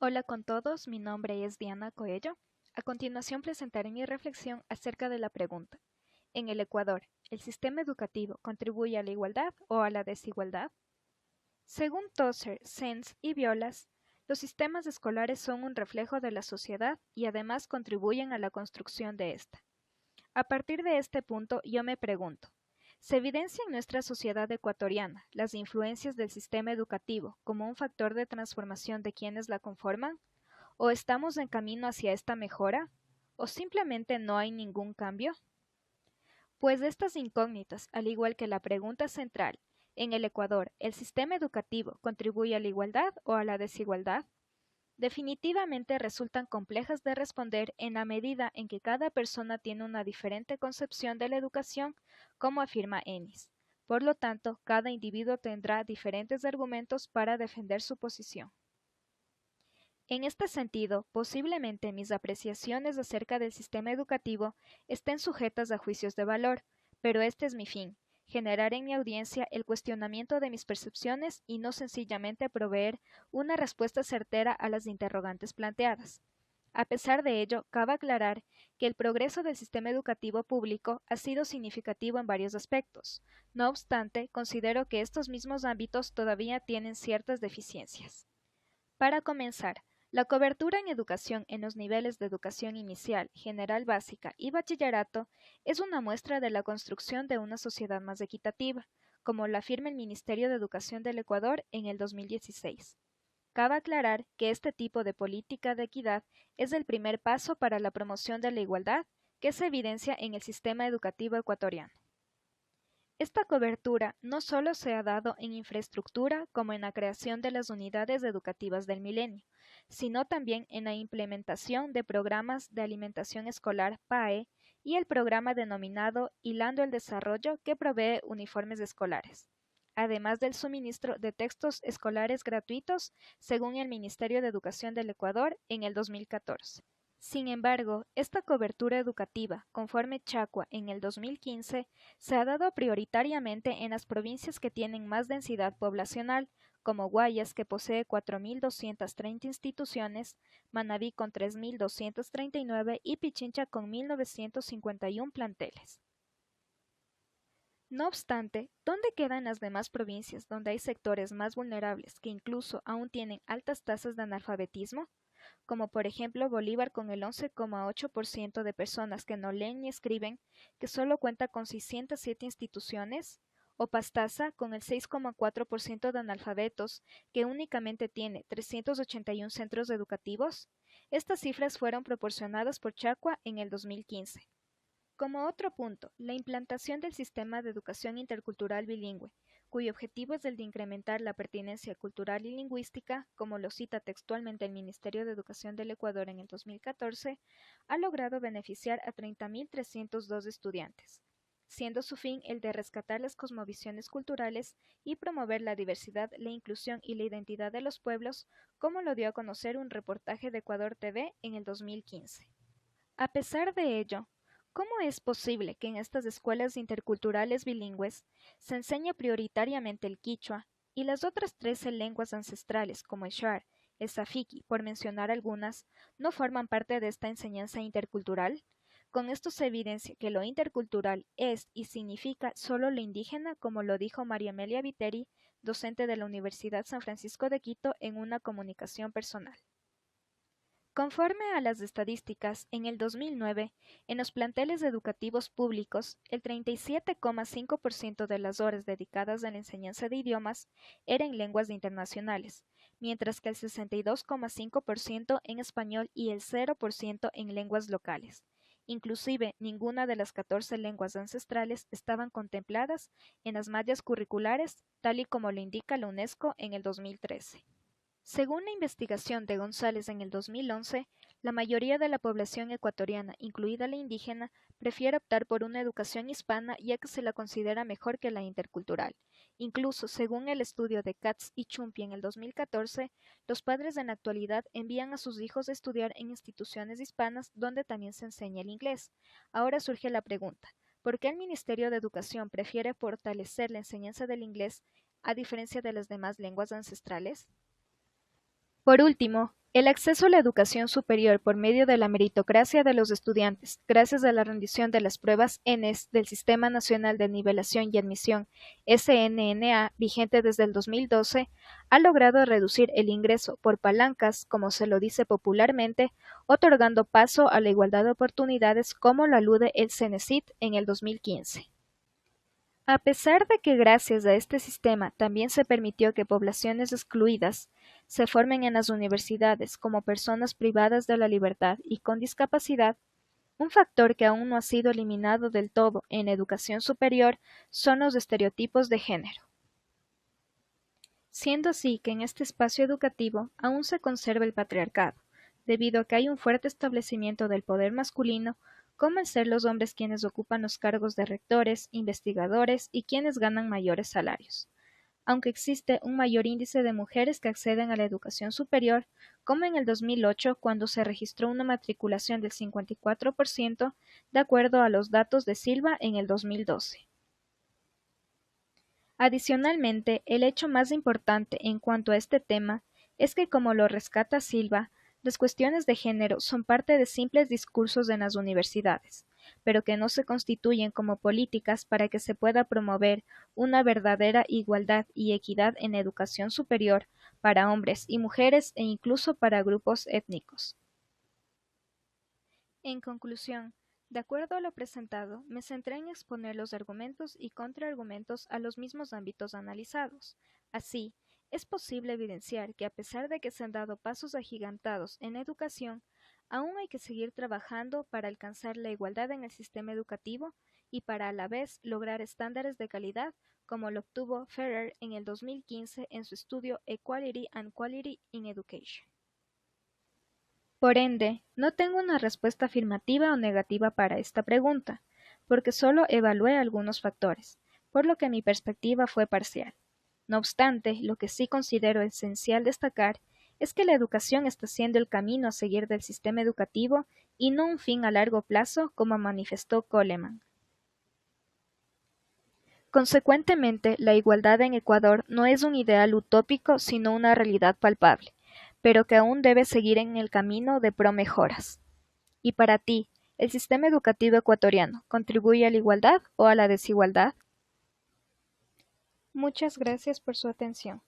Hola con todos, mi nombre es Diana Coello. A continuación presentaré mi reflexión acerca de la pregunta: ¿en el Ecuador, el sistema educativo contribuye a la igualdad o a la desigualdad? Según Tosser, Sens y Violas, los sistemas escolares son un reflejo de la sociedad y además contribuyen a la construcción de esta. A partir de este punto, yo me pregunto, ¿se evidencia en nuestra sociedad ecuatoriana las influencias del sistema educativo como un factor de transformación de quienes la conforman? ¿O estamos en camino hacia esta mejora? ¿O simplemente no hay ningún cambio? Pues de estas incógnitas, al igual que la pregunta central, ¿en el Ecuador el sistema educativo contribuye a la igualdad o a la desigualdad? Definitivamente resultan complejas de responder en la medida en que cada persona tiene una diferente concepción de la educación, como afirma Ennis. Por lo tanto, cada individuo tendrá diferentes argumentos para defender su posición. En este sentido, posiblemente mis apreciaciones acerca del sistema educativo estén sujetas a juicios de valor, pero este es mi fin: generar en mi audiencia el cuestionamiento de mis percepciones y no sencillamente proveer una respuesta certera a las interrogantes planteadas. A pesar de ello, cabe aclarar que el progreso del sistema educativo público ha sido significativo en varios aspectos. No obstante, considero que estos mismos ámbitos todavía tienen ciertas deficiencias. Para comenzar, la cobertura en educación en los niveles de educación inicial, general básica y bachillerato es una muestra de la construcción de una sociedad más equitativa, como lo afirma el Ministerio de Educación del Ecuador en el 2016. Cabe aclarar que este tipo de política de equidad es el primer paso para la promoción de la igualdad que se evidencia en el sistema educativo ecuatoriano. Esta cobertura no solo se ha dado en infraestructura como en la creación de las unidades educativas del milenio, sino también en la implementación de programas de alimentación escolar PAE y el programa denominado Hilando el Desarrollo, que provee uniformes escolares, además del suministro de textos escolares gratuitos, según el Ministerio de Educación del Ecuador en el 2014. Sin embargo, esta cobertura educativa, conforme Chacua en el 2015, se ha dado prioritariamente en las provincias que tienen más densidad poblacional, como Guayas, que posee 4.230 instituciones, Manabí con 3.239 y Pichincha con 1.951 planteles. No obstante, ¿dónde quedan las demás provincias donde hay sectores más vulnerables que incluso aún tienen altas tasas de analfabetismo? Como por ejemplo Bolívar con el 11,8% de personas que no leen ni escriben, que solo cuenta con 607 instituciones, o Pastaza con el 6,4% de analfabetos, que únicamente tiene 381 centros educativos. Estas cifras fueron proporcionadas por Chacua en el 2015. Como otro punto, la implantación del sistema de educación intercultural bilingüe, cuyo objetivo es el de incrementar la pertinencia cultural y lingüística, como lo cita textualmente el Ministerio de Educación del Ecuador en el 2014, ha logrado beneficiar a 30.302 estudiantes, siendo su fin el de rescatar las cosmovisiones culturales y promover la diversidad, la inclusión y la identidad de los pueblos, como lo dio a conocer un reportaje de Ecuador TV en el 2015. A pesar de ello, ¿cómo es posible que en estas escuelas interculturales bilingües se enseñe prioritariamente el quichua y las otras 13 lenguas ancestrales, como el shar, el safiki, por mencionar algunas, no forman parte de esta enseñanza intercultural? Con esto se evidencia que lo intercultural es y significa solo lo indígena, como lo dijo María Amelia Viteri, docente de la Universidad San Francisco de Quito, en una comunicación personal. Conforme a las estadísticas, en el 2009, en los planteles educativos públicos, el 37,5% de las horas dedicadas a la enseñanza de idiomas era en lenguas internacionales, mientras que el 62,5% en español y el 0% en lenguas locales. Inclusive, ninguna de las 14 lenguas ancestrales estaban contempladas en las mallas curriculares, tal y como lo indica la UNESCO en el 2013. Según la investigación de González en el 2011, la mayoría de la población ecuatoriana, incluida la indígena, prefiere optar por una educación hispana ya que se la considera mejor que la intercultural. Incluso, según el estudio de Katz y Chumpi en el 2014, los padres en la actualidad envían a sus hijos a estudiar en instituciones hispanas donde también se enseña el inglés. Ahora surge la pregunta: ¿por qué el Ministerio de Educación prefiere fortalecer la enseñanza del inglés a diferencia de las demás lenguas ancestrales? Por último, El acceso a la educación superior por medio de la meritocracia de los estudiantes, gracias a la rendición de las pruebas ENES del Sistema Nacional de Nivelación y Admisión (SNNA), vigente desde el 2012, ha logrado reducir el ingreso por palancas, como se lo dice popularmente, otorgando paso a la igualdad de oportunidades como lo alude el CENESID en el 2015. A pesar de que gracias a este sistema también se permitió que poblaciones excluidas se formen en las universidades como personas privadas de la libertad y con discapacidad, un factor que aún no ha sido eliminado del todo en educación superior son los estereotipos de género. Siendo así que en este espacio educativo aún se conserva el patriarcado, debido a que hay un fuerte establecimiento del poder masculino, como el ser los hombres quienes ocupan los cargos de rectores, investigadores y quienes ganan mayores salarios. Aunque existe un mayor índice de mujeres que acceden a la educación superior, como en el 2008 cuando se registró una matriculación del 54%, de acuerdo a los datos de Silva en el 2012. Adicionalmente, el hecho más importante en cuanto a este tema es que, como lo rescata Silva, las cuestiones de género son parte de simples discursos en las universidades, pero que no se constituyen como políticas para que se pueda promover una verdadera igualdad y equidad en educación superior para hombres y mujeres e incluso para grupos étnicos. En conclusión, de acuerdo a lo presentado, me centré en exponer los argumentos y contraargumentos a los mismos ámbitos analizados. Así, es posible evidenciar que a pesar de que se han dado pasos agigantados en educación, aún hay que seguir trabajando para alcanzar la igualdad en el sistema educativo y para a la vez lograr estándares de calidad como lo obtuvo Ferrer en el 2015 en su estudio Equality and Quality in Education. Por ende, no tengo una respuesta afirmativa o negativa para esta pregunta, porque solo evalué algunos factores, por lo que mi perspectiva fue parcial. No obstante, lo que sí considero esencial destacar es que la educación está siendo el camino a seguir del sistema educativo y no un fin a largo plazo, como manifestó Coleman. Consecuentemente, la igualdad en Ecuador no es un ideal utópico, sino una realidad palpable, pero que aún debe seguir en el camino de pro-mejoras. Y para ti, ¿el sistema educativo ecuatoriano contribuye a la igualdad o a la desigualdad? Muchas gracias por su atención.